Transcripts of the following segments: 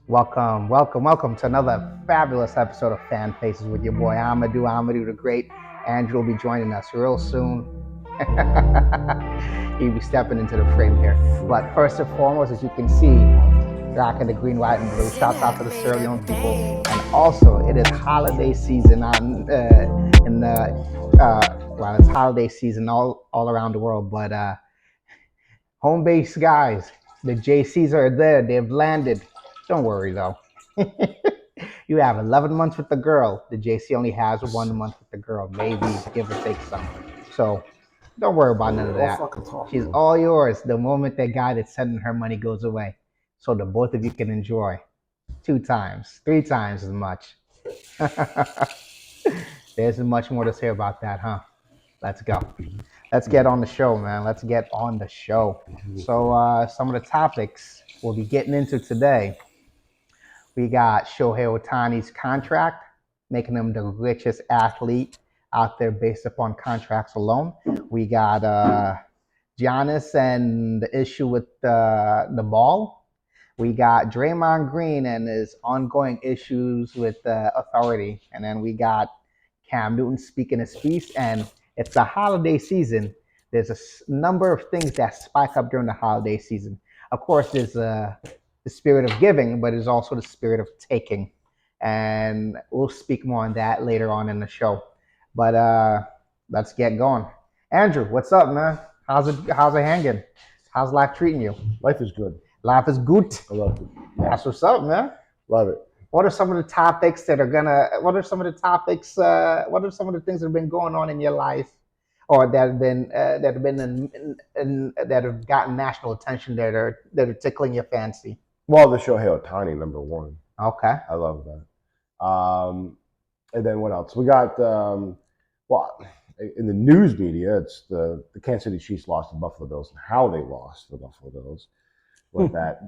Welcome to another fabulous episode of Fan Faces with your boy Amadou the Great. Andrew will be joining us real soon. He'll be stepping into the frame here. But first and foremost, as you can see, rocking the green, white, and blue. Shouts out to the Sierra Leone people. And also, it is holiday season it's holiday season all around the world. But home base guys, the JCs are there. They've landed. Don't worry though. You have 11 months with the girl. The JC only has 1 month with the girl, maybe give or take some. So don't worry about none of that. She's all yours the moment that guy that's sending her money goes away. So the both of you can enjoy 2 times, 3 times as much. There's much more to say about that, huh? Let's go. Let's get on the show, man. Let's get on the show. So some of the topics we'll be getting into today. We got Shohei Otani's contract, making him the richest athlete out there based upon contracts alone. We got Giannis and the issue with the ball. We got Draymond Green and his ongoing issues with authority. And then we got Cam Newton speaking his piece. And it's the holiday season. There's a number of things that spike up during the holiday season. Of course, there's the spirit of giving, but it's also the spirit of taking. And we'll speak more on that later on in the show. But let's get going. Andrew, what's up, man? How's it hanging? How's life treating you? Life is good. Life is good. I love it. Yeah. That's what's up, man. Love it. What are some of the topics that are gonna? What are some of the topics? What are some of the things that have been going on in your life, or that have been that have gotten national attention that are tickling your fancy? Well, the Shohei Otani, number one. Okay. I love that. And then what else? We got, in the news media, it's the Kansas City Chiefs lost to the Buffalo Bills and how they lost to the Buffalo Bills with that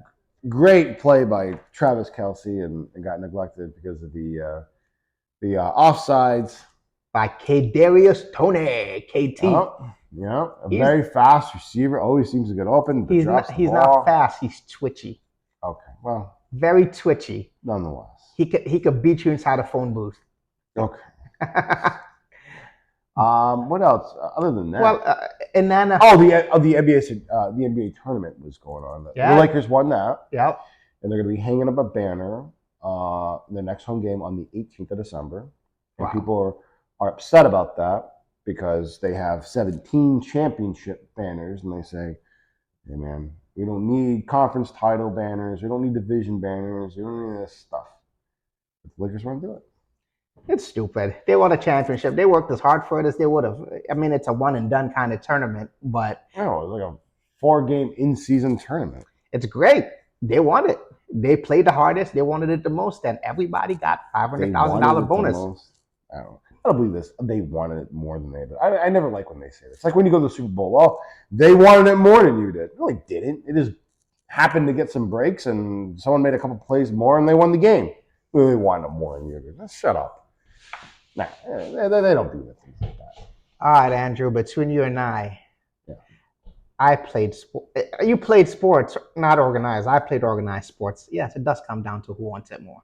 great play by Travis Kelce and got neglected because of the offsides. By Kadarius Toney, KT. Yeah, very fast receiver. Always seems to get open. He's not fast. He's twitchy. Okay, well, very twitchy. Nonetheless, he could beat you inside a phone booth. Okay. What else other than that? Well, and then the NBA tournament was going on. Yeah. The Lakers won that. Yep. And they're going to be hanging up a banner in the next home game on the 18th of December. And people are upset about that because they have 17 championship banners, and they say, "Hey, man, we don't need conference title banners. We don't need division banners. We don't need this stuff." But the Lakers want to do it. It's stupid. They won a championship. They worked as hard for it as they would have. I mean, it's a one and done kind of tournament, but no, it's like a 4-game in-season tournament. It's great. They won it. They played the hardest. They wanted it the most, and everybody got $500,000 bonus. I don't believe this. They wanted it more than they did. I never like when they say this. It's like when you go to the Super Bowl. Well, they wanted it more than you did. No, they didn't. It just happened to get some breaks, and someone made a couple plays more, and they won the game. Well, they wanted it more than you did. Let's shut up. Nah, they don't do things like that. All right, Andrew, between you and I, yeah. I played sport. You played sports, not organized. I played organized sports. Yes, it does come down to who wants it more.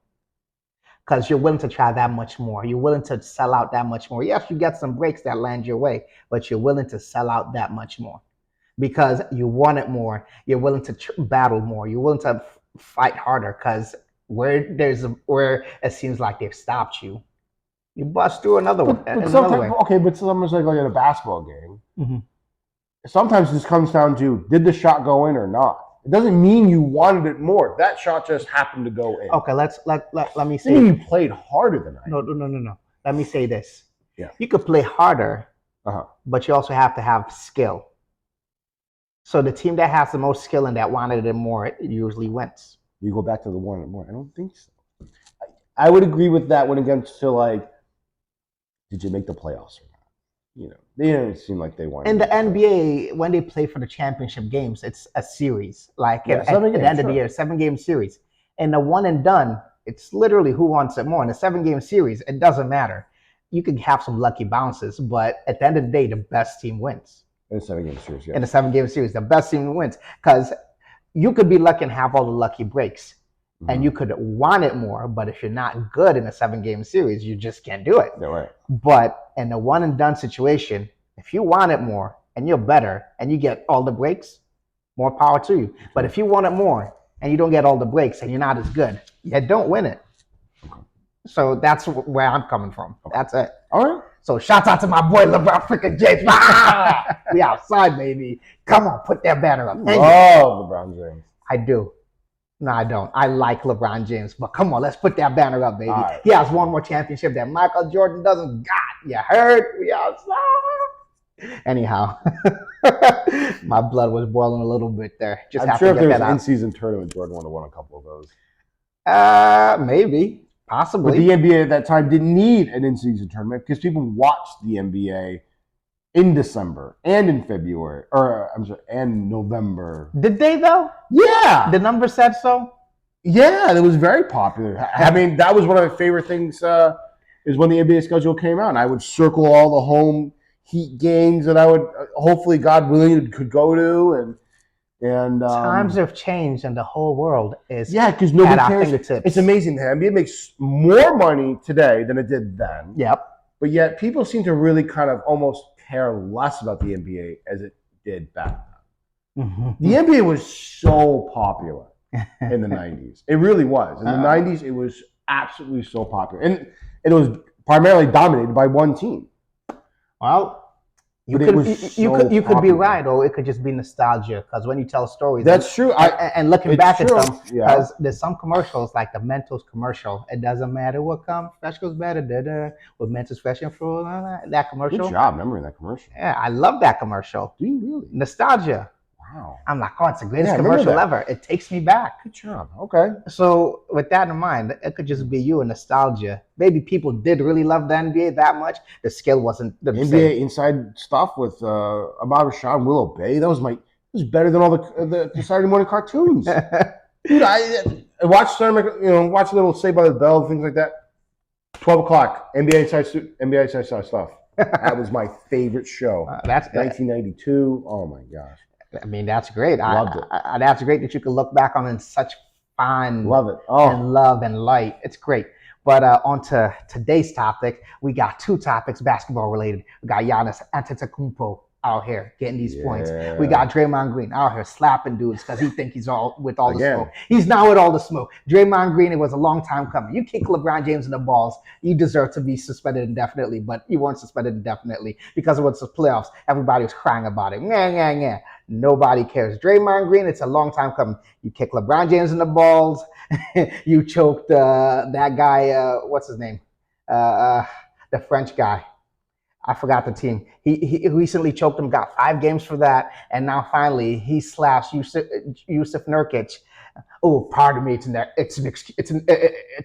Because you're willing to try that much more. You're willing to sell out that much more. Yes, you get some breaks that land your way, but you're willing to sell out that much more. Because you want it more. You're willing to battle more. You're willing to fight harder. Because where it seems like they've stopped you, you bust through another way. Okay, but sometimes like in a basketball game, mm-hmm. Sometimes this comes down to, did the shot go in or not? It doesn't mean you wanted it more. That shot just happened to go in. Okay, let me say. You played harder than I did. No. Let me say this. Yeah. You could play harder, but you also have to have skill. So the team that has the most skill and that wanted it more, it usually wins. You go back to the wanted it more. I don't think so. I would agree with that when it comes to like, did you make the playoffs or not? They didn't seem like they wanted. In the NBA, when they play for the championship games, it's a series. Like at the end of the year, 7-game series. And the one and done, it's literally who wants it more. In a 7-game series, it doesn't matter. You could have some lucky bounces, but at the end of the day, the best team wins. In a 7-game series, yeah. In a 7-game series, the best team wins. Because you could be lucky and have all the lucky breaks. and you could want it more, but if you're not good in a 7-game series, you just can't do it. Yeah, right. But in a one and done situation, if you want it more and you're better and you get all the breaks, more power to you. But if you want it more and you don't get all the breaks and you're not as good, you don't win it. So that's where I'm coming from. That's it. All right. So shouts out to my boy LeBron freaking James. We outside, baby. Come on, put that banner up. Love LeBron James. I do. No, I don't. I like LeBron James, but come on, let's put that banner up, baby. Right. He has one more championship that Michael Jordan doesn't got. You heard? We outside. Anyhow, my blood was boiling a little bit there. Just I'm sure if there was an in-season tournament, Jordan would have won a couple of those. Maybe. Possibly. But the NBA at that time didn't need an in-season tournament because people watched the NBA in December and in February, and November. Did they though? Yeah. The number said so? Yeah, it was very popular. I mean, that was one of my favorite things is when the NBA schedule came out. And I would circle all the home Heat games that I would, hopefully, God willing, could go to. And times have changed and the whole world is because nobody cares. It's amazing. The NBA makes more money today than it did then. Yep. But yet people seem to really kind of almost care less about the NBA as it did back then. Mm-hmm. The NBA was so popular in the 90s. It really was. In the 90s, it was absolutely so popular. And it was primarily dominated by one team. Well, you could be right, or it could just be nostalgia. Because when you tell stories, that's true. And looking back at them, because there's some commercials like the Mentos commercial. It doesn't matter what comes, fresh goes better. With Mentos fresh and full, that commercial. Good job remembering that commercial. Yeah, I love that commercial. Do you really? Nostalgia. Wow. I'm like, it's the greatest commercial ever. It takes me back. Good job. Okay. So with that in mind, it could just be you and nostalgia. Maybe people did really love the NBA that much. The skill wasn't the NBA same. Inside stuff with Ahmad Rashad and Willow Bay. It was better than all the Saturday morning cartoons. Dude, I watched watch a little Saved by the Bell, things like that. 12 o'clock, NBA Inside stuff. That was my favorite show. That's 1992. Oh my gosh. I mean, that's great. Loved it. That's great that you can look back on in such fun love it. And love and light. It's great. But on to today's topic, we got two topics basketball related. We got Giannis Antetokounmpo out here getting these points. We got Draymond Green out here slapping dudes because he think he's all with all the smoke. He's not with all the smoke. Draymond Green, it was a long time coming. You kick LeBron James in the balls, you deserve to be suspended indefinitely, but you weren't suspended indefinitely because it was the playoffs. Everybody was crying about it. Nobody cares. Draymond Green, it's a long time coming. You kick LeBron James in the balls. You choked that guy, what's his name? The French guy. I forgot the team. He recently choked him, got 5 games for that, and now finally he slaps Yusuf Nurkic. Oh, pardon me, it's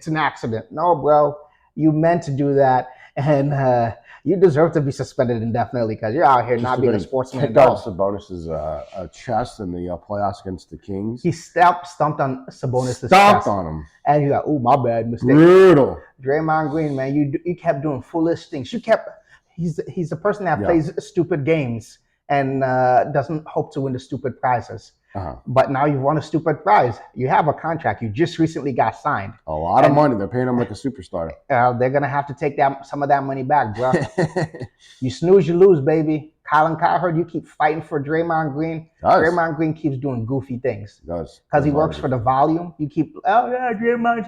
an accident. No, bro, you meant to do that, and you deserve to be suspended indefinitely because you're out here not being a sportsman. Kicked out Sabonis' chest in the playoffs against the Kings. He stomped on Sabonis' chest. Stomped on him. And he's like, oh, my bad, mistake. Brutal. Draymond Green, man, you kept doing foolish things. He's the person that plays stupid games and doesn't hope to win the stupid prizes. But now you've won a stupid prize. You have a contract. You just recently got signed. A lot of money. They're paying him like a superstar. They're going to have to take some of that money back, bro. You snooze, you lose, baby. Colin Cowherd, you keep fighting for Draymond Green. Draymond Green keeps doing goofy things. He does. Because he works for the volume. You keep, Draymond's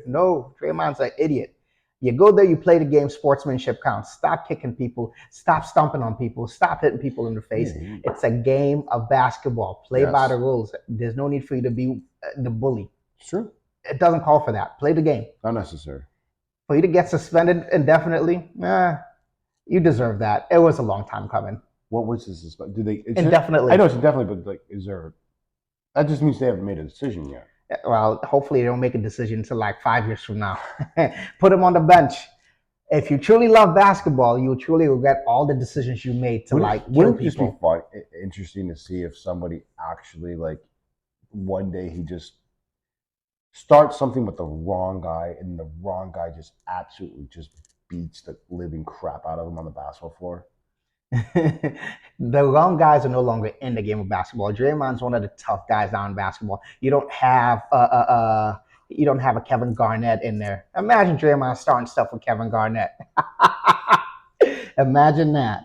No, Draymond's an idiot. You go there, you play the game, sportsmanship counts. Stop kicking people. Stop stomping on people. Stop hitting people in the face. Yeah. It's a game of basketball. Play by the rules. There's no need for you to be the bully. Sure. It doesn't call for that. Play the game. Not necessary. For you to get suspended indefinitely, you deserve that. It was a long time coming. What was the suspension? Do they indefinitely? I know it's indefinitely, but is there? That just means they haven't made a decision yet. Well, hopefully they don't make a decision until like 5 years from now. Put him on the bench. If you truly love basketball, you will truly regret all the decisions you made to kill people. Wouldn't it just be fun, interesting to see if somebody actually one day he just starts something with the wrong guy and the wrong guy just absolutely just beats the living crap out of him on the basketball floor? The young guys are no longer in the game of basketball. Draymond's one of the tough guys down in basketball. You don't have a Kevin Garnett in there. Imagine Draymond starting stuff with Kevin Garnett. Imagine that.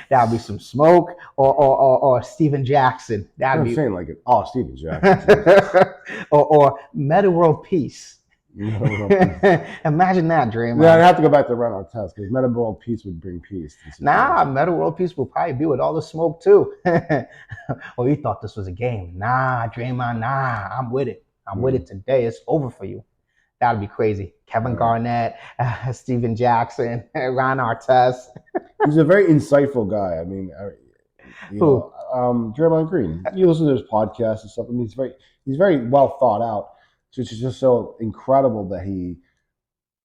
That'll be some smoke or Steven Jackson. That'd I'm be saying like, oh, Steven Jackson. or Meta World Peace. Yeah, Imagine that, I Draymond. have to go back to run our test because Meta World Peace would bring peace. Nah, Meta World Peace will probably be with all the smoke too. Oh, you thought this was a game? Nah, Draymond. Nah, I'm with it. I'm with it today. It's over for you. That'd be crazy. Kevin Garnett, Steven Jackson, Ron Artest. He's a very insightful guy. I mean, Draymond Green. You listen to his podcast and stuff. I mean, he's very well thought out. So it's just so incredible that he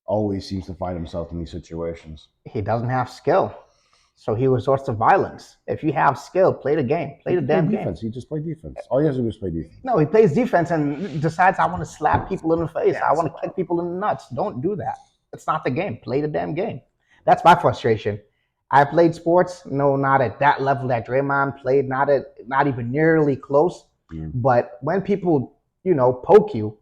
always seems to find himself in these situations. He doesn't have skill, so he resorts to violence. If you have skill, play the game. Play the damn defense. game. He just plays defense. All he has to do is play defense. No, he plays defense and decides, I want to slap people in the face. I want to kick people in the nuts. Don't do that. It's not the game. Play the damn game. That's my frustration. I played sports, no, not at that level that Draymond played, not even nearly close. But when people, poke you,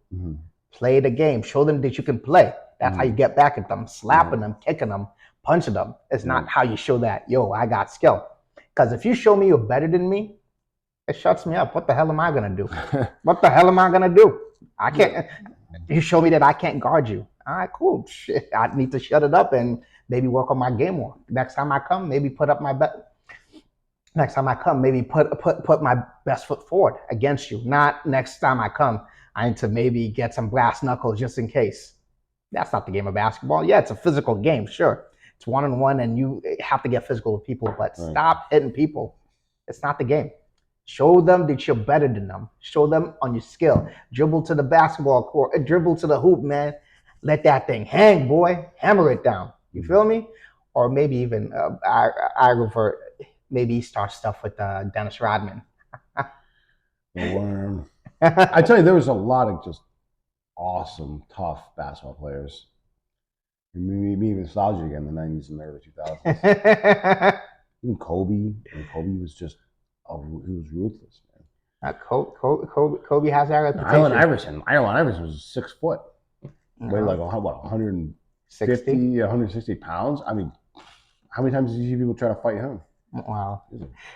play the game. Show them that you can play. That's how you get back at them, slapping them, kicking them, punching them. It's not how you show that, I got skill. Because if you show me you're better than me, it shuts me up. What the hell am I going to do? What the hell am I going to do? I can't. You show me that I can't guard you. All right, cool. Shit, I need to shut it up and maybe work on my game more. Next time I come, maybe put up my Next time I come, maybe put my best foot forward against you. Not next time I come, I need to maybe get some brass knuckles just in case. That's not the game of basketball. Yeah, it's a physical game, sure. It's one-on-one and you have to get physical with people, but stop hitting people. It's not the game. Show them that you're better than them. Show them on your skill. Dribble to the basketball court, dribble to the hoop, man. Let that thing hang, boy. Hammer it down. You feel me? Or maybe even I revert. Maybe he starts stuff with Dennis Rodman. The worm. I tell you, there was a lot of just awesome, tough basketball players. Me nostalgia again, the 90s and the early 2000s. Even Kobe. Kobe was just, he was ruthless, man. Kobe has that reputation. Allen Iverson was 6 foot. Weighed like, 150, 160 pounds? I mean, how many times did you see people try to fight him? Wow.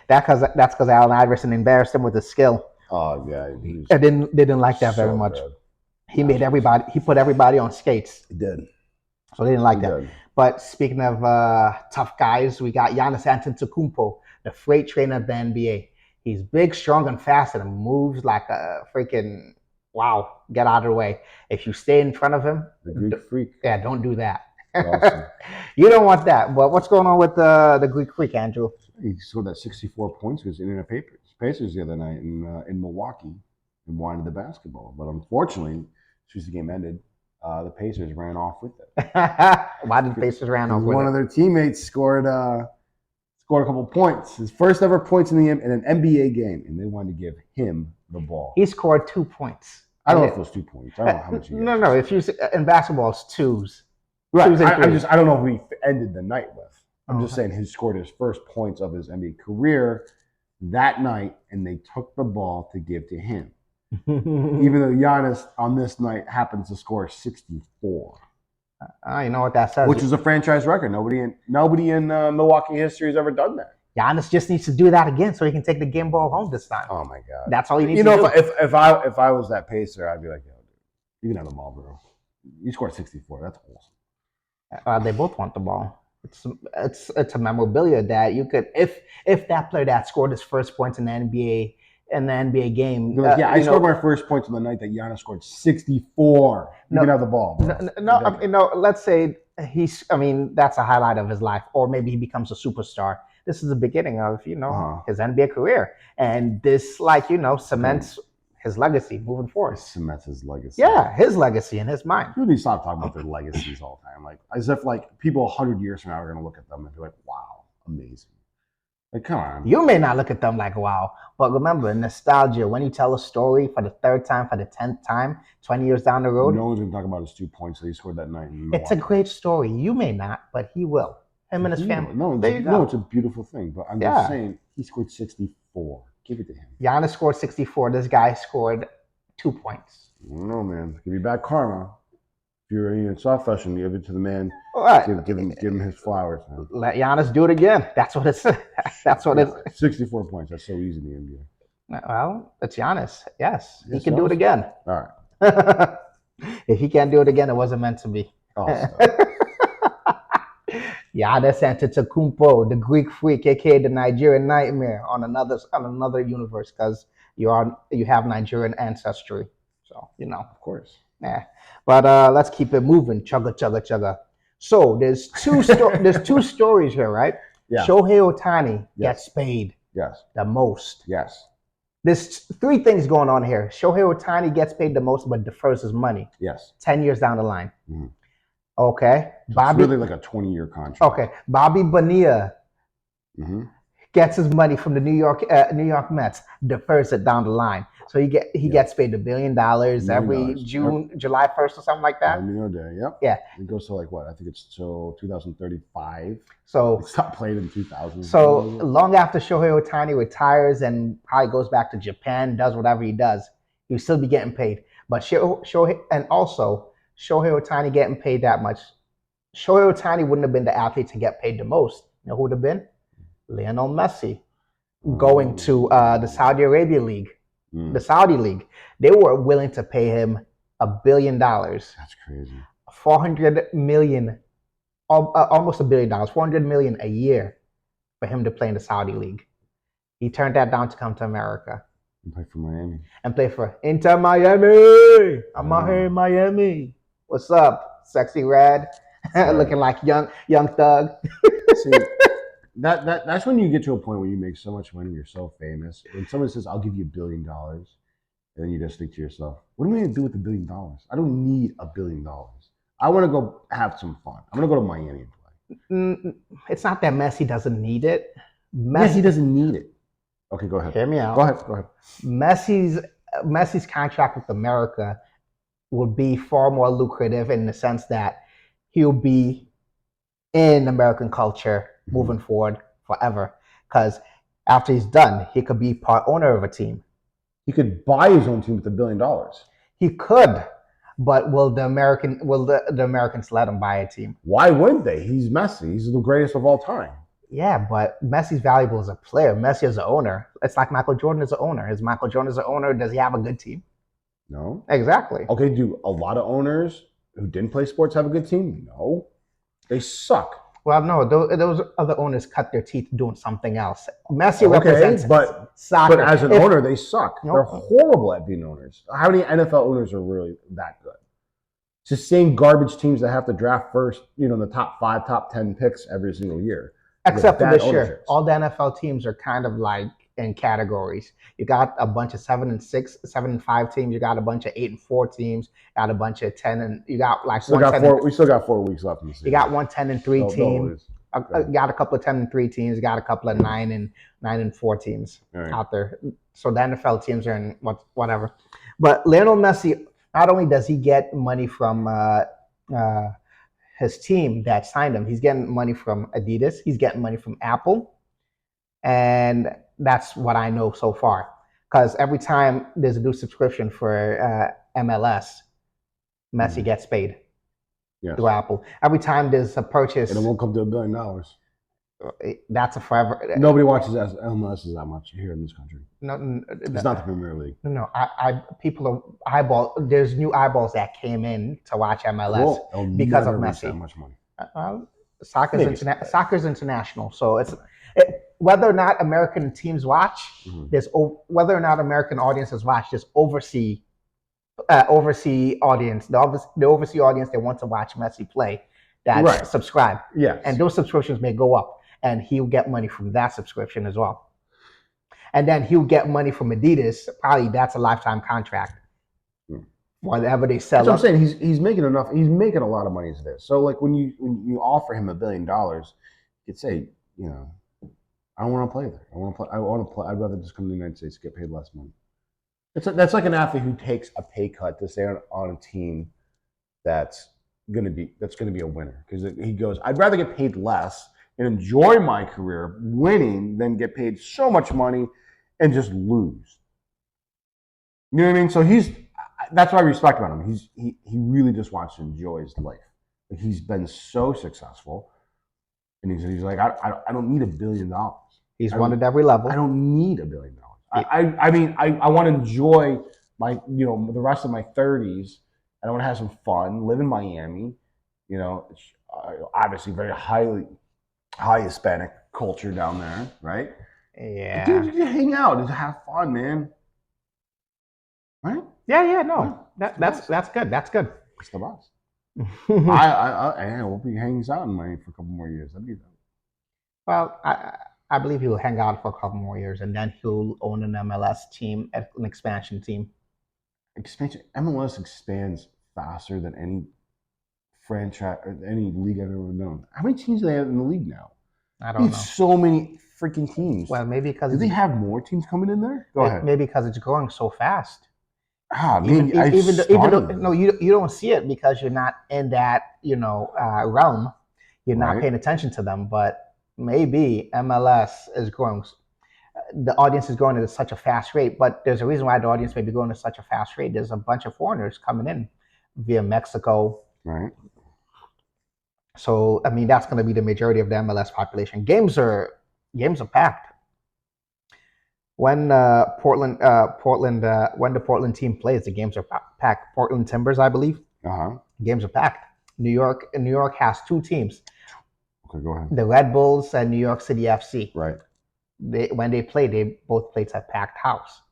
That's because Allen Iverson embarrassed him with his skill. Oh, yeah. They didn't like that very much. Good. He put everybody on skates. He did. So they didn't like that. But speaking of tough guys, we got Giannis Antetokounmpo, the freight train of the NBA. He's big, strong, and fast, and moves like a freaking, wow, get out of the way. If you stay in front of him, the Greek freak. Yeah, don't do that. Awesome. You don't want that. But what's going on with the Greek freak, Andrew? He scored that 64 points against the Indiana Pacers the other night in Milwaukee and wanted the basketball. But unfortunately, as soon as the game ended, the Pacers ran off with it. Why did the Pacers ran off with it? One of their teammates scored a couple points. His first ever points in an NBA game, and they wanted to give him the ball. He scored 2 points. I don't know if it was 2 points. I don't know how much he got. No. If you in basketball, it's twos. Right. I don't know who he ended the night with. I'm just saying he scored his first points of his NBA career that night, and they took the ball to give to him. Even though Giannis on this night happens to score 64. You know what that says? Which is a franchise record. Nobody in Milwaukee history has ever done that. Giannis just needs to do that again so he can take the game ball home this time. Oh my God! That's all he needs to do. If I was that Pacer, I'd be like, yo, dude, you can have the ball, bro. You scored 64. That's awesome. They both want the ball. It's a memorabilia that you could if that player that scored his first points in the NBA game. I scored my first points on the night that Giannis scored 64. You can have the ball. Let's say that's a highlight of his life, or maybe he becomes a superstar. This is the beginning of his NBA career, and this cements his legacy moving forward. Cements his legacy. Yeah, his legacy in his mind. You need to stop talking about their legacies all the time, like as if people 100 years from now are going to look at them and be like, "Wow, amazing." Like, come on. You may not look at them like, wow, but remember, nostalgia, when you tell a story for the third time, for the 10th time, 20 years down the road. No one's going to talk about his 2 points that he scored that night. It's a great story. You may not, but he will. Him and his family. No, There you go. no, it's a beautiful thing. But I'm just saying, he scored 64. Give it to him. Giannis scored 64. This guy scored 2 points. I don't know, man. Give me bad karma. If you're in soft fashion, give it to the man. All right. Give him his flowers, man. Let Giannis do it again. That's what it's. That's what it's. 64 points. That's so easy in the NBA. Well, it's Giannis. Yes, he Yes, can do it again. All right. If he can't do it again, it wasn't meant to be. Oh, Giannis Antetokounmpo, the Greek freak, aka the Nigerian nightmare, on another universe, because you have Nigerian ancestry. So of course. Yeah. But let's keep it moving. Chugga chugga chugga. So there's two stories here, right? Yeah. Shohei Otani gets paid. Yes. The most. Yes. There's 3 things going on here. Shohei Otani gets paid the most, but defers his money. Yes. 10 years down the line. Mm-hmm. Okay. So Bobby, it's really like a 20-year contract. Okay. Bobby Bonilla gets his money from the New York Mets, defers it down the line. So he gets paid $1 billion every July 1st or something like that. Yep. Yeah. It goes to like what? I think it's till 2035. So it stopped playing in 2000. So long after Shohei Otani retires and probably goes back to Japan, does whatever he does, he'll still be getting paid. But Shohei Otani getting paid that much, Shohei Otani wouldn't have been the athlete to get paid the most. You know who would have been? Lionel Messi, going to the Saudi Arabia League, the Saudi League. They were willing to pay him $1 billion. That's crazy. 400 million, almost $1 billion, 400 million a year for him to play in the Saudi League. He turned that down to come to America. And play for Miami. And play for Inter Miami. I'm out here in Miami. What's up, sexy red? Looking like young thug. See, that's when you get to a point where you make so much money, you're so famous. When someone says, "I'll give you $1 billion," and then you just think to yourself, "What am I going to do with $1 billion? I don't need $1 billion. I want to go have some fun. I'm going to go to Miami and play." It's not that Messi doesn't need it. Messi doesn't need it. Okay, go ahead. Hear me out. Go ahead. Messi's contract with America would be far more lucrative in the sense that he'll be in American culture moving forward forever. Because after he's done, he could be part owner of a team. He could buy his own team with $1 billion. He could, but will the Americans let him buy a team? Why wouldn't they? He's Messi. He's the greatest of all time. Yeah, but Messi's valuable as a player. Messi as an owner. It's like Michael Jordan as an owner. Is Michael Jordan as an owner? Does he have a good team? No. Exactly. Okay, do a lot of owners who didn't play sports have a good team? No. They suck. Well, no, those other owners cut their teeth doing something else. Messi represents soccer. But as an owner, they suck. Nope. They're horrible at being owners. How many NFL owners are really that good? It's the same garbage teams that have to draft first, the top 5, top 10 picks every single year. Except for this year. All the NFL teams are kind of like in categories. You got a bunch of 7-6, 7-5 teams. You got a bunch of 8-4 teams. You got a bunch of 10 and you got like we still got 4 weeks left in the season. You got 1 10-3 team. You got a couple of 10-3 teams. You got a couple of 9-4 teams out there. So the NFL teams are in whatever. But Lionel Messi, not only does he get money from his team that signed him, he's getting money from Adidas. He's getting money from Apple. And that's what I know so far. Because every time there's a new subscription for MLS, Messi gets paid through Apple. Every time there's a purchase. And it won't come to $1 billion. That's a forever. Nobody watches MLS that much here in this country. No, it's not the Premier League. No, people are eyeball. There's new eyeballs that came in to watch MLS because of Messi. That much money. Soccer's international, so whether or not American teams watch, whether or not American audiences watch, there's overseas audience. The overseas audience, they want to watch Messi play. That subscribe. Yes. And those subscriptions may go up. And he'll get money from that subscription as well. And then he'll get money from Adidas. Probably that's a lifetime contract. Whatever they sell. That's what I'm saying. He's making enough. He's making a lot of money as this. So like when you offer him $1 billion, you could say, I don't want to play there. I want to play. I'd rather just come to the United States, get paid less money. That's like an athlete who takes a pay cut to stay on a team that's going to be a winner, because he goes, I'd rather get paid less and enjoy my career winning than get paid so much money and just lose. You know what I mean? So that's what I respect about him. He really just wants to enjoy his life. Like, he's been so successful, and he's like, I don't need $1 billion. He's won at every level. I don't need $1 billion. I mean, I want to enjoy my, the rest of my 30s, and I want to have some fun, live in Miami. It's obviously very high Hispanic culture down there, right? Yeah. Dude, you hang out and have fun, man. Right? Yeah, no. That's good. That's good. It's the boss. I hope he hangs out in Miami for a couple more years. That'd be dope. Well, I believe he'll hang out for a couple more years, and then he'll own an MLS team, an expansion team. MLS expands faster than any franchise or any league I've ever known. How many teams do they have in the league now? I don't know. So many freaking teams. Well, maybe because do they have more teams coming in there? Go ahead. Maybe because it's growing so fast. Even though you don't see it because you're not in that realm, you're not paying attention to them. But maybe MLS is growing. The audience is growing at such a fast rate. But there's a reason why the audience may be growing at such a fast rate. There's a bunch of foreigners coming in via Mexico. Right. So I mean that's going to be the majority of the MLS population. Games are packed. When the Portland team plays, the games are packed. Portland Timbers, I believe. Games are packed. New York has two teams. Okay, go ahead. The Red Bulls and New York City FC. Right. When they play, they both play at packed house.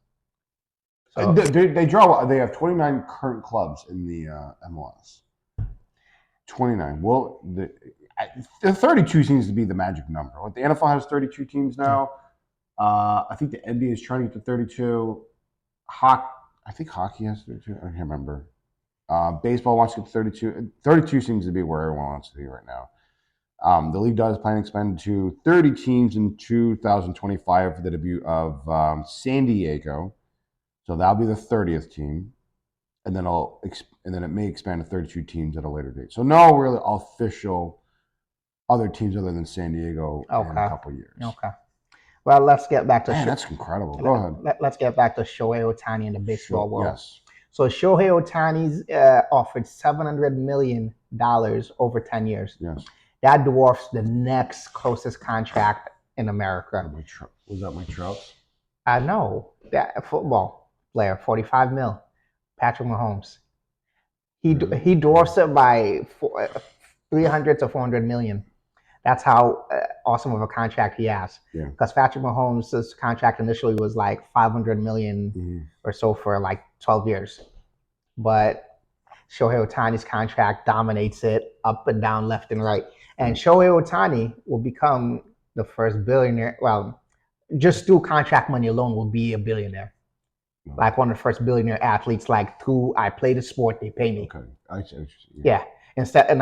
So they draw. They have 29 current clubs in the MLS. 29. Well, the 32 seems to be the magic number. The NFL has 32 teams now. I think the NBA is trying to get to 32. I think hockey has 32. I can't remember. Baseball wants to get to 32. 32 seems to be where everyone wants to be right now. The league does plan to expand to 30 teams in 2025 for the debut of San Diego. So that'll be the 30th team. And then it may expand to 32 teams at a later date. So no really official other teams other than San Diego in a couple years. Okay. Well, let's get back to that's incredible. Go ahead. Let's get back to Shohei Otani in the baseball world. Yes. So Shohei Otani's offered $700 million over 10 years. Yes. That dwarfs the next closest contract in America. Was that my Trout? No, that football player, $45 million. Patrick Mahomes. He dwarfs it by 300 to 400 million. That's how awesome of a contract he has. Yeah. Because Patrick Mahomes' contract initially was like 500 million or so for like 12 years. But Shohei Otani's contract dominates it up and down, left and right. And Shohei Otani will become the first billionaire. Well, just through contract money alone will be a billionaire. Like one of the first billionaire athletes, like through I play the sport, they pay me. Okay. I see. Yeah. Instead, and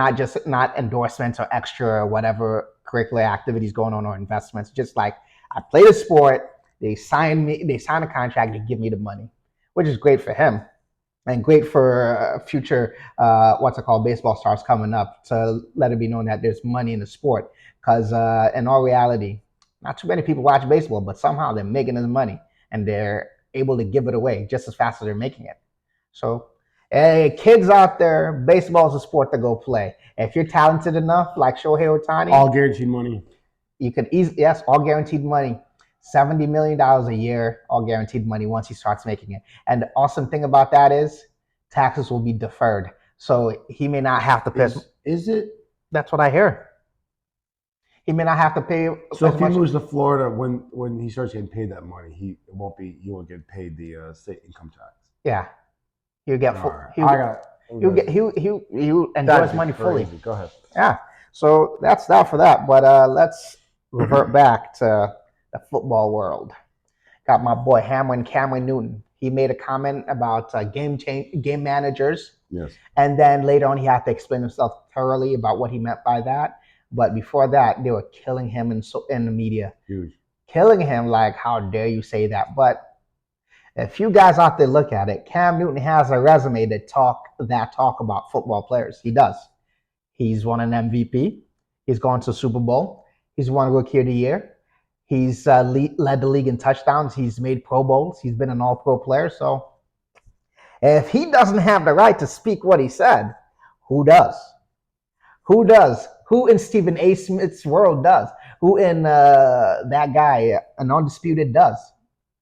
not endorsements or extra or whatever curricular activities going on or investments. Just like I play the sport, they sign a contract, they give me the money, which is great for him and great for future baseball stars coming up to let it be known that there's money in the sport. Because in all reality, not too many people watch baseball, but somehow they're making this money and they're able to give it away just as fast as they're making it. So. Hey, kids out there, baseball is a sport to go play. If you're talented enough, like Shohei Otani, all guaranteed money. You could all guaranteed money. $70 million a year, all guaranteed money once he starts making it. And the awesome thing about that is taxes will be deferred. So he may not have to pay. Is it? That's what I hear. He may not have to pay. So if he moves to Florida, when he starts getting paid that money, he won't get paid the state income tax. Yeah. He'll get he'll enjoy his money fully. Go ahead. Yeah. So that's that for that. But let's revert back to the football world. Got my boy Cameron Newton. He made a comment about game managers. Yes. And then later on, he had to explain himself thoroughly about what he meant by that. But before that, they were killing him in the media. Huge. Killing him like, how dare you say that? But if you guys out there look at it, Cam Newton has a resume that talk about football players. He does. He's won an MVP. He's gone to Super Bowl. He's won Rookie of the Year. He's led the league in touchdowns. He's made Pro Bowls. He's been an All-Pro player. So if he doesn't have the right to speak what he said, who does? Who does? Who in Stephen A. Smith's world does? Who in that guy, an undisputed, does?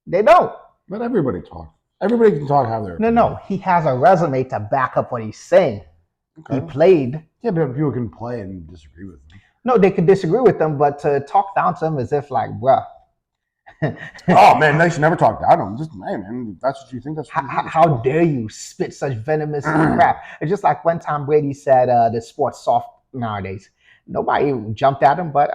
They don't. But everybody talks. Everybody can talk how they're. No. He has a resume to back up what he's saying. Okay. He played. Yeah, but people can play and disagree with him. No, they could disagree with him, but to talk down to him as if like, bruh. Oh man, they should never talk down to him. Just man, if that's what you think. That's what how dare you spit such venomous crap? It's just like when Tom Brady said the sport's soft nowadays. Nobody jumped at him, but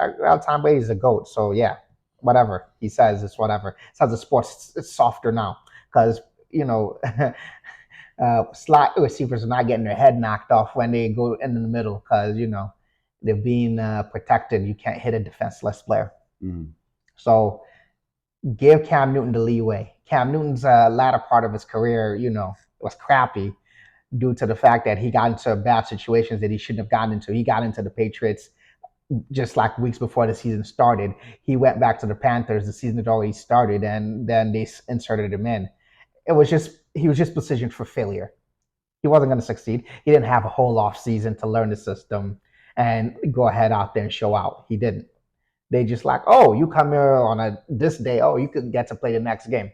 Tom Brady's a GOAT, so yeah, whatever he says, it's whatever. He says the sport's softer now because slot receivers are not getting their head knocked off when they go in the middle because they're being protected. You can't hit a defenseless player. Mm-hmm. So give Cam Newton the leeway. Cam Newton's latter part of his career, was crappy due to the fact that he got into bad situations that he shouldn't have gotten into. He got into the Patriots just like weeks before the season started. He went back to the Panthers. The season had already started, and then they inserted him in. He was just positioned for failure. He wasn't going to succeed. He didn't have a whole off season to learn the system and go ahead out there and show out. He didn't. They just like, oh, you come here on this day. Oh, you could get to play the next game.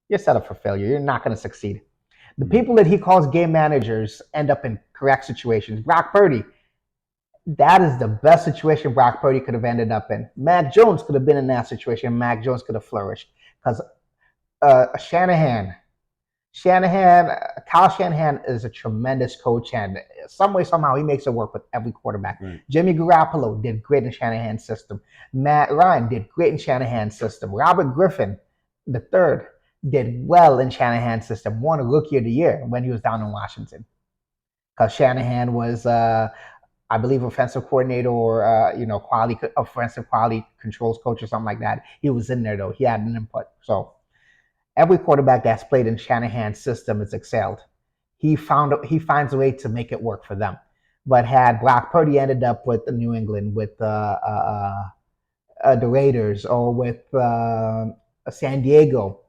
You're set up for failure. You're not going to succeed. The people that he calls game managers end up in correct situations. Brock Purdy, that is the best situation Brock Purdy could have ended up in. Mac Jones could have been in that situation. Mac Jones could have flourished because Kyle Shanahan is a tremendous coach, and some way, somehow, he makes it work with every quarterback. Right. Jimmy Garoppolo did great in Shanahan's system. Matt Ryan did great in Shanahan's system. Robert Griffin III did well in Shanahan's system, won a Rookie of the Year when he was down in Washington. Because Shanahan was, I believe, offensive coordinator or, offensive quality controls coach or something like that. He was in there, though. He had an input. So every quarterback that's played in Shanahan's system has excelled. He finds a way to make it work for them. But had Brock Purdy ended up with New England, with the Raiders, or with San Diego,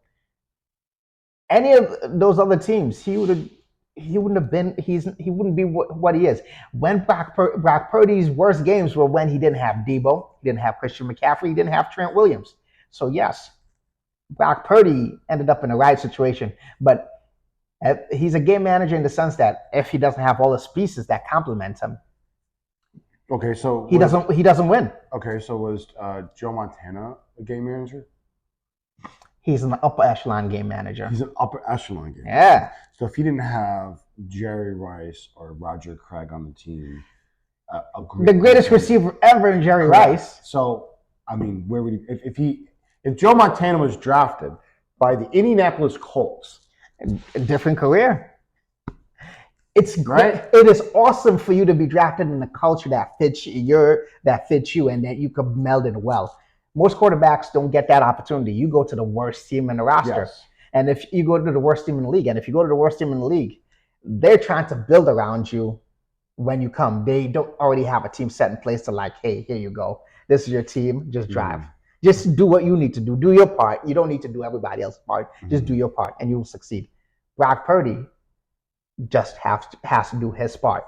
any of those other teams, he wouldn't be what he is. When Brock Purdy's worst games were when he didn't have Debo, he didn't have Christian McCaffrey, he didn't have Trent Williams. So yes, Brock Purdy ended up in the right situation, but he's a game manager in the sense that if he doesn't have all his pieces that complement him, okay, so he doesn't win. Okay, so was Joe Montana a game manager? He's an upper echelon game manager. He's an upper echelon game manager. Yeah. So if he didn't have Jerry Rice or Roger Craig on the team, the greatest receiver ever in Jerry Rice. So I mean, where would he if Joe Montana was drafted by the Indianapolis Colts? A different career. It's great. It is awesome for you to be drafted in a culture that fits you and that you could meld in well. Most quarterbacks don't get that opportunity. You go to the worst team in the roster. Yes. And if you go to the worst team in the league, they're trying to build around you when you come. They don't already have a team set in place to like, hey, here you go. This is your team. Just drive. Just do what you need to do. Do your part. You don't need to do everybody else's part. Just do your part and you will succeed. Brock Purdy just has to do his part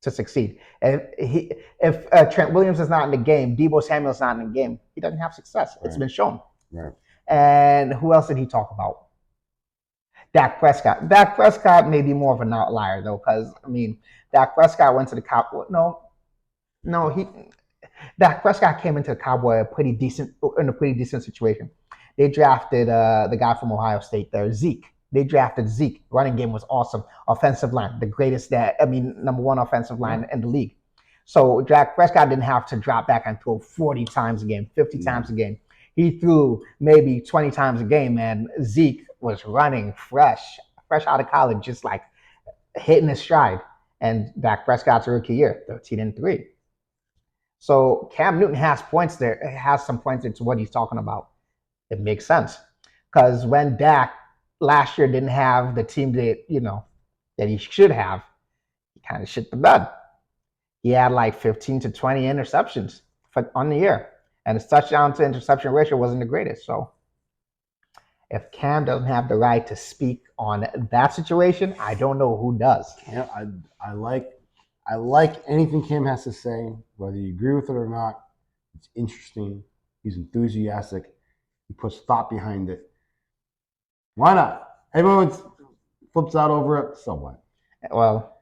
to succeed. If Trent Williams is not in the game, Debo Samuel's not in the game, he doesn't have success. Right. It's been shown. Right. And who else did he talk about? Dak Prescott. Dak Prescott may be more of an outlier though, because Dak Prescott went to the Cowboys. Dak Prescott came into the Cowboys in a pretty decent situation. They drafted the guy from Ohio State there, Zeke. They drafted Zeke. Running game was awesome. Offensive line, the greatest number one offensive line in the league. So Dak Prescott didn't have to drop back and throw 40 times a game, 50 times a game. He threw maybe 20 times a game, and Zeke was running fresh out of college, just like hitting his stride. And Dak Prescott's rookie year, 13-3. So Cam Newton has points there. It has some points into what he's talking about. It makes sense. Because when Dak last year didn't have the team that he should have, he kind of shit the bed. He had like 15 to 20 interceptions. on the year, and his touchdown to interception ratio wasn't the greatest. So if Cam doesn't have the right to speak on that situation, I don't know who does. Yeah, I like anything Cam has to say, whether you agree with it or not. It's interesting. He's enthusiastic. He puts thought behind it. Why not? Everyone flips out over it. So what? Well,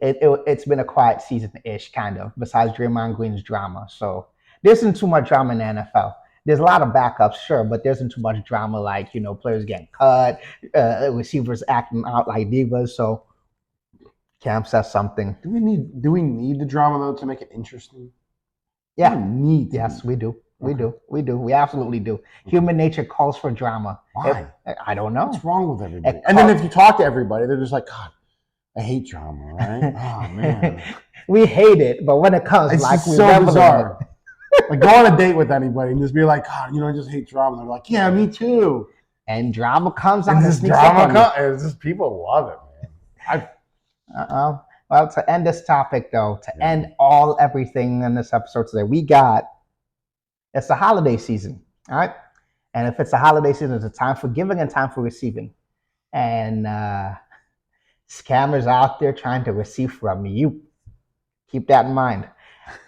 it's been a quiet season-ish, kind of, besides Draymond Green's drama. So there isn't too much drama in the NFL. There's a lot of backups, sure, but there isn't too much drama like, players getting cut, receivers acting out like divas. So Cam says something. Do we need the drama though to make it interesting? Yeah. Need yes, we do. We do. We do. We absolutely do. Human nature calls for drama. Why? I don't know. What's wrong with everybody? And then if you talk to everybody, they're just like, God, I hate drama, right? Oh man. We hate it, but when it comes, it's like we so bizarre. Like go on a date with anybody and just be like, God, I just hate drama. And they're like, yeah, me too. And drama comes out. And this drama it's just people love it, man. Well, to end this topic though, end everything in this episode today, it's the holiday season, all right? And if it's a holiday season, it's a time for giving and time for receiving. And scammers out there trying to receive from you. Keep that in mind.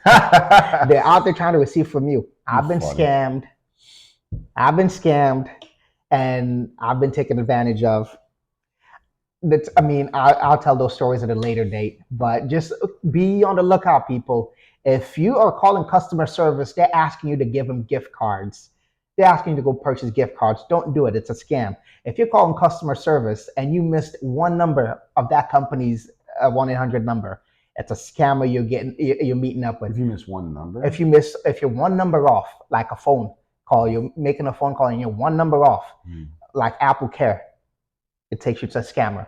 They're out there trying to receive from you. I've been scammed, and I've been taken advantage of. I'll tell those stories at a later date, but just be on the lookout, people. If you are calling customer service, they're asking you to give them gift cards. They're asking you to go purchase gift cards. Don't do it. It's a scam. If you're calling customer service and you missed one number of that company's 1-800 number, it's a scammer you're meeting up with. If you miss one number? If you're one number off, like a phone call, you're making a phone call and you're one number off, like Apple Care, it takes you to a scammer.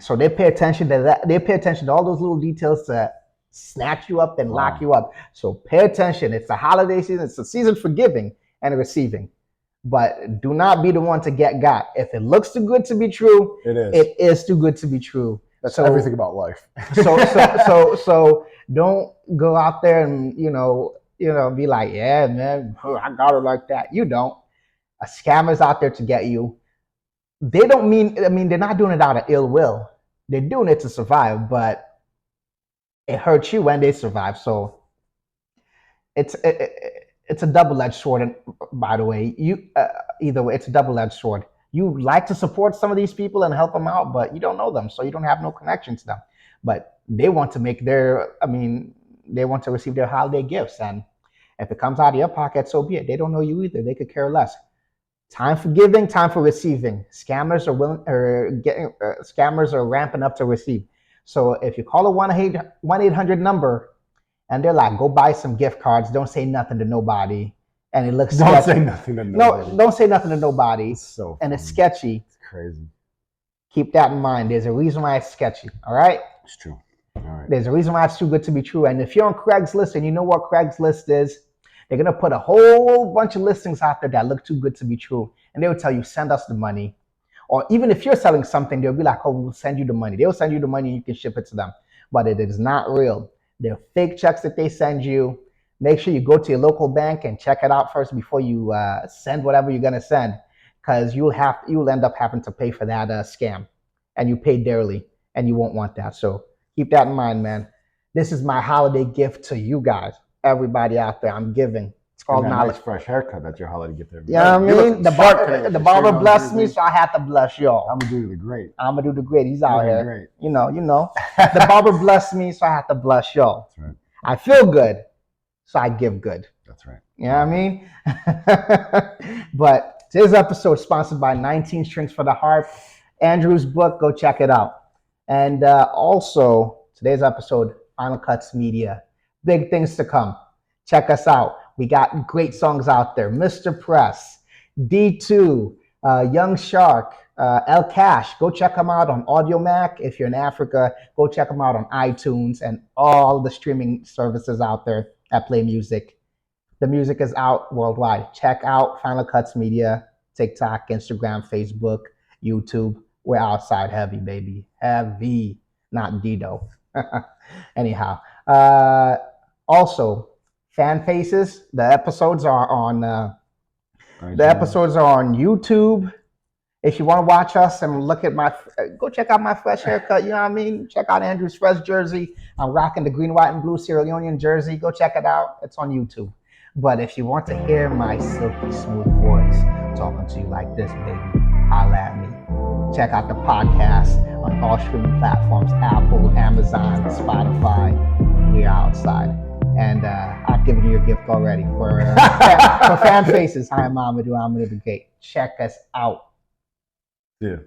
So they pay attention to that. They pay attention to all those little details to snatch you up and lock you up. So pay attention. It's the holiday season. It's the season for giving and receiving. But do not be the one to get got. If it looks too good to be true, it is too good to be true. That's everything about life. so don't go out there and be like, yeah, man, I got it like that. You don't. A scammer's out there to get you. They don't they're not doing it out of ill will. They're doing it to survive, but it hurts you when they survive. So it's a double-edged sword. And by the way, either way, it's a double-edged sword. You like to support some of these people and help them out, but you don't know them, so you don't have no connection to them. But they want to they want to receive their holiday gifts, and if it comes out of your pocket, so be it. They don't know you either. They could care less. Time for giving, time for receiving. Scammers are ramping up to receive. So if you call a 1-800 number and they're like, go buy some gift cards, don't say nothing to nobody, and it looks don't say nothing to nobody. No, don't say nothing to nobody. It's so and it's sketchy. It's crazy. Keep that in mind. There's a reason why it's sketchy. All right. It's true. All right. There's a reason why it's too good to be true. And if you're on Craigslist and you know what Craigslist is, they're going to put a whole bunch of listings out there that look too good to be true. And they will tell you, send us the money. Or even if you're selling something, they'll be like, oh, we'll send you the money. They'll send you the money and you can ship it to them. But it is not real. They're fake checks that they send you. Make sure you go to your local bank and check it out first before you send whatever you're going to send. Because you'll end up having to pay for that scam. And you pay dearly. And you won't want that. So keep that in mind, man. This is my holiday gift to you guys. Everybody out there, I'm giving. It's called knowledge. Nice fresh haircut. That's your holiday gift. Yeah, you know I mean, the barber blessed me, so I had to bless y'all. I'm gonna do the great. He's out here. Great. You know. The barber blessed me, so I had to bless y'all. That's right. I feel good, so I give good. That's right. You know what I mean? But today's episode is sponsored by 19 Strings for the Heart. Andrew's book, go check it out. And also, today's episode, Final Cuts Media. Big things to come. Check us out. We got great songs out there. Mr. Press, D2, Young Shark, El Cash. Go check them out on AudioMac. If you're in Africa, go check them out on iTunes and all the streaming services out there that play music. The music is out worldwide. Check out Final Cuts Media, TikTok, Instagram, Facebook, YouTube. We're outside heavy, baby. Heavy, not Dido. Anyhow. Also, Fan Faces. The episodes are on YouTube. If you want to watch us and look at go check out my fresh haircut. You know what I mean? Check out Andrew's fresh jersey. I'm rocking the green, white, and blue Sierra Leonean jersey. Go check it out. It's on YouTube. But if you want to hear my silky smooth voice talking to you like this, baby, holla at me. Check out the podcast on all streaming platforms: Apple, Amazon, Spotify. We are outside. And I've given you your gift already for Fan Faces. Hi, I'm Amadou. I'm the Gate. Check us out. Yeah.